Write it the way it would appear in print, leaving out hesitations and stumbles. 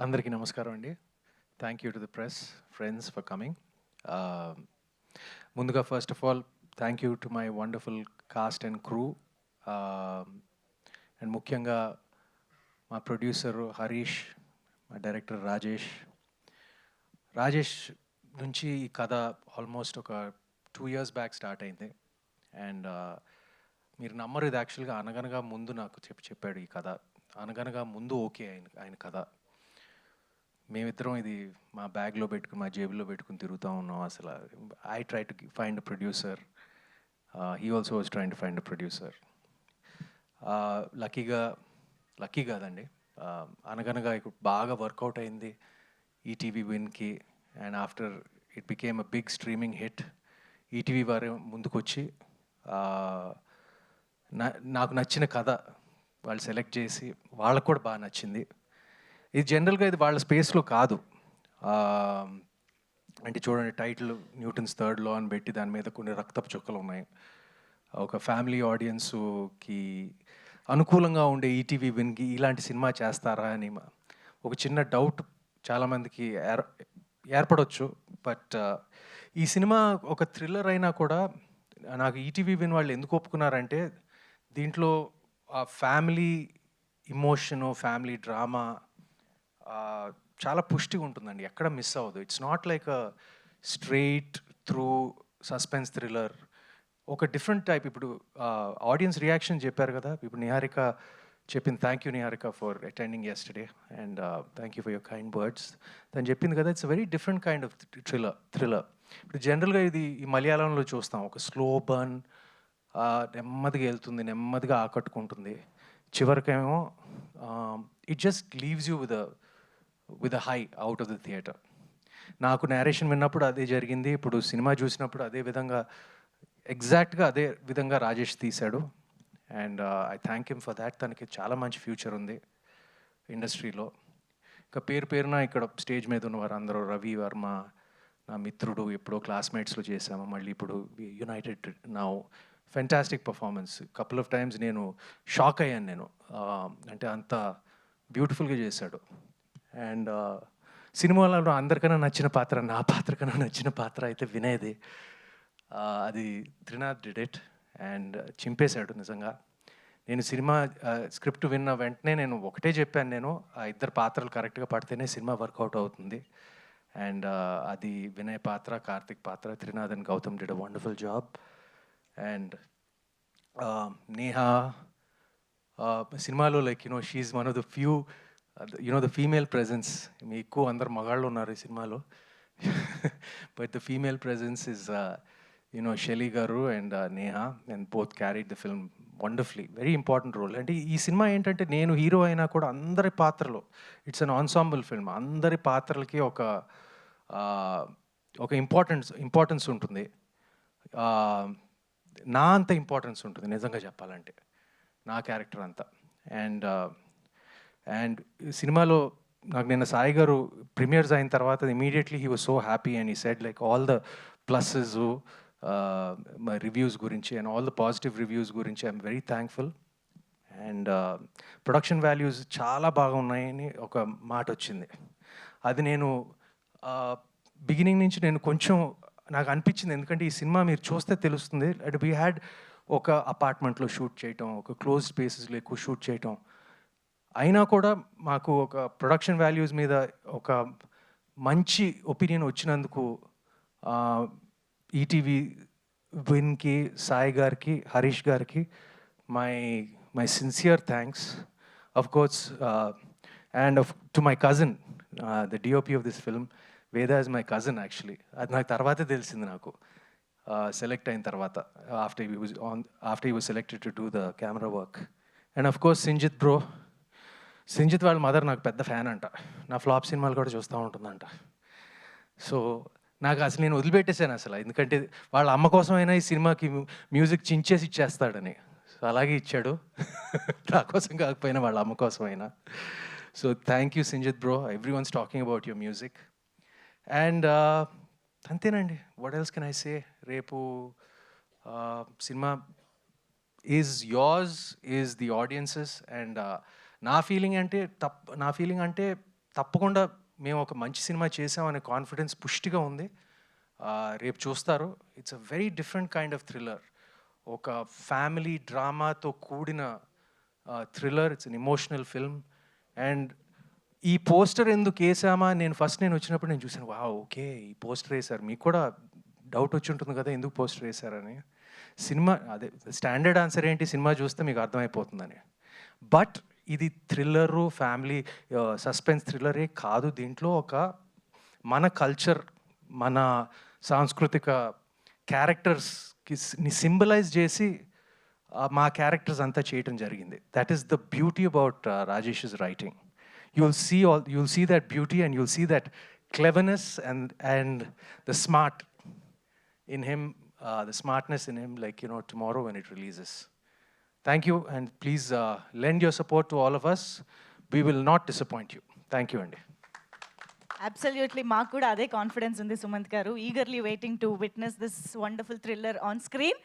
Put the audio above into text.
అందరికీ నమస్కారం అండి. Thank you to the press friends for coming. ముందుగా first of all thank you to my wonderful cast and crew, and ముఖ్యంగా మా producer Harish, మా డైరెక్టర్ రాజేష్ నుంచి ఈ కథ ఆల్మోస్ట్ ఒక 2 years బ్యాక్ స్టార్ట్ అయింది. అండ్ మీరు నమ్మరు, ఇది యాక్చువల్గా అనగనగా ముందు నాకు చెప్పాడు ఈ కథ. అనగనగా ముందు ఓకే ఆయన కథ. మేమిద్దరం ఇది మా బ్యాగ్లో పెట్టుకుని, మా జేబులో పెట్టుకుని తిరుగుతూ ఉన్నాం. అసలు I try to find a producer, he also was trying to find a producer. Lucky కాదండి, అనగనగా ఇప్పుడు బాగా వర్కౌట్ అయింది ఈటీవీ విన్కి. And after it became a big streaming hit. ETV వారు ముందుకొచ్చి నాకు నచ్చిన కథ వాళ్ళు సెలెక్ట్ చేసి, వాళ్ళకు కూడా బాగా నచ్చింది. ఇది జనరల్గా ఇది వాళ్ళ స్పేస్లో కాదు. అంటే చూడండి, టైటిల్ న్యూటన్స్ థర్డ్ లా అని పెట్టి దాని మీద కొన్ని రక్తపు చుక్కలు ఉన్నాయి. ఒక ఫ్యామిలీ ఆడియన్స్కి అనుకూలంగా ఉండే ఈటీవీ విన్కి ఇలాంటి సినిమా చేస్తారా అని ఒక చిన్న డౌట్ చాలామందికి ఏర్పడవచ్చు. బట్ ఈ సినిమా ఒక థ్రిల్లర్ అయినా కూడా నాకు ఈటీవీ విన్ వాళ్ళు ఎందుకు ఒప్పుకున్నారంటే, దీంట్లో ఆ ఫ్యామిలీ ఇమోషను, ఫ్యామిలీ డ్రామా చాలా పుష్టిగా ఉంటుందండి, ఎక్కడ మిస్ అవ్వదు. It's not like a straight through suspense thriller, ఒక డిఫరెంట్ టైప్. ఇప్పుడు ఆడియన్స్ రియాక్షన్ చెప్పారు కదా, ఇప్పుడు నిహారిక చెప్పింది. Thank you Niharika for attending yesterday, and thank you for your kind words. తను చెప్పింది కదా, it's very different kind of thriller. ఇప్పుడు జనరల్గా ఇది ఈ మలయాళంలో చూస్తాం, ఒక స్లో బర్న్, నెమ్మదిగా వెళ్తుంది, నెమ్మదిగా ఆకట్టుకుంటుంది, చివరికేమో it just leaves you with a high out of the theatre. నాకు నేరేషన్ విన్నప్పుడు అదే జరిగింది, ఇప్పుడు సినిమా చూసినప్పుడు అదే విధంగా, ఎగ్జాక్ట్గా అదే విధంగా రాజేష్ తీశాడు. And I thank him for that. తనకి చాలా మంచి ఫ్యూచర్ ఉంది ఇండస్ట్రీలో. ఇంకా పేరున ఇక్కడ స్టేజ్ మీద ఉన్న వారు అందరూ, రవి వర్మ నా మిత్రుడు, ఎప్పుడో క్లాస్మేట్స్లో చేశాము, మళ్ళీ ఇప్పుడు United now. Fantastic performance. Couple of times నేను షాక్ అయ్యాను నేను, అంటే అంత బ్యూటిఫుల్గా చేశాడు. అండ్ సినిమాలో అందరికన్నా నచ్చిన పాత్ర, నా పాత్ర కన్నా నచ్చిన పాత్ర అయితే వినయ్ది. అది త్రినాథ్ డిడ్ ఇట్ అండ్ చింపేశాడు నిజంగా. నేను సినిమా స్క్రిప్ట్ విన్న వెంటనే నేను ఒకటే చెప్పాను, నేను ఆ ఇద్దరు పాత్రలు కరెక్ట్గా పడితేనే సినిమా వర్కౌట్ అవుతుంది. అండ్ అది వినయ్ పాత్ర, కార్తిక్ పాత్ర, Trinath and Gautam did a wonderful job. And Neha సినిమాలో like she one of the few the female presence. మీ ఎక్కువ అందరు మగాళ్ళు ఉన్నారు ఈ సినిమాలో, but the female presence is Shelly గారు and Neha, and both carried the film wonderfully. Very important role. అంటే ఈ సినిమా ఏంటంటే, నేను హీరో అయినా కూడా అందరి పాత్రలు, ఇట్స్ అన్ ఆన్సాంబుల్ ఫిల్మ్, అందరి పాత్రలకి ఒక ఇంపార్టెన్స్ ఉంటుంది. నా అంత ఇంపార్టెన్స్ ఉంటుంది నిజంగా చెప్పాలంటే, నా క్యారెక్టర్ అంతా. అండ్ సినిమాలో నాకు నిన్న సాయి గారు ప్రీమియర్స్ అయిన తర్వాత immediately he was so happy and he said like all the pluses, మా రివ్యూస్ గురించి and all the positive reviews గురించి I'm very thankful. And production values చాలా బాగా ఉన్నాయని ఒక మాట వచ్చింది. అది నేను బిగినింగ్ నుంచి నేను కొంచెం నాకు అనిపించింది, ఎందుకంటే ఈ సినిమా మీరు చూస్తే తెలుస్తుంది. అండ్ వీ హ్యాడ్ ఒక అపార్ట్మెంట్లో షూట్ చేయటం, ఒక క్లోజ్ స్పేసెస్లో ఎక్కువ షూట్ చేయటం, అయినా కూడా మాకు ఒక ప్రొడక్షన్ వాల్యూస్ మీద ఒక మంచి ఒపీనియన్ వచ్చినందుకు ఈటీవీ విన్కి, సాయి గారికి, హరీష్ గారికి my sincere thanks. Of course and to my cousin, the DOP of this film, వేద ఇస్ మై కజిన్ యాక్చువల్లీ. అది నాకు తర్వాతే తెలిసింది, నాకు సెలెక్ట్ అయిన తర్వాత, after he was selected to do the camera work. And of course Sinjith వాళ్ళ mother నాకు పెద్ద ఫ్యాన్ అంట, నా ఫ్లాప్ సినిమాలు కూడా చూస్తూ ఉంటుందంట. సో నాకు అసలు నేను వదిలిపెట్టేశాను అసలు, ఎందుకంటే వాళ్ళ అమ్మ కోసమైనా ఈ సినిమాకి మ్యూజిక్ చించేసి ఇచ్చేస్తాడని. సో అలాగే ఇచ్చాడు, నా కోసం కాకపోయినా వాళ్ళ అమ్మ కోసమైనా. So thank you Sinjith bro, everyone's talking about your music. And అంతేనండి, what else can I say. రేపు సినిమా is yours, is the audience's. And నా ఫీలింగ్ అంటే తప్పకుండా మేము ఒక మంచి సినిమా చేసామనే కాన్ఫిడెన్స్ పుష్టిగా ఉంది. రేపు చూస్తారు. It's a very different kind of thriller. ఒక ఫ్యామిలీ డ్రామాతో కూడిన thriller. It's an emotional film. And ఈ పోస్టర్ ఎందుకు వేసామా నేను వచ్చినప్పుడు నేను చూసాను, వా ఓకే ఈ పోస్టర్ వేశారు, మీకు కూడా డౌట్ వచ్చి ఉంటుంది కదా ఎందుకు పోస్టర్ వేశారని. సినిమా అదే స్టాండర్డ్ ఆన్సర్ ఏంటి, సినిమా చూస్తే మీకు అర్థమైపోతుందని. బట్ ఇది థ్రిల్లరు, ఫ్యామిలీ సస్పెన్స్ థ్రిల్లరే కాదు. దీంట్లో ఒక మన కల్చర్, మన సాంస్కృతిక క్యారెక్టర్స్కి సింబలైజ్ చేసి మా క్యారెక్టర్స్ అంతా చేయటం జరిగింది. That is the beauty about Rajesh's writing. You'll see that beauty and you'll see that cleverness and the smart in him, the smartness in him, like, you know, tomorrow when it releases. Thank you, and please lend your support to all of us. We will not disappoint you. Thank you, Andy. Absolutely, మాకు కూడా అదే confidence ఉంది సుమంత్ గారు. Eagerly waiting to witness this wonderful thriller on screen.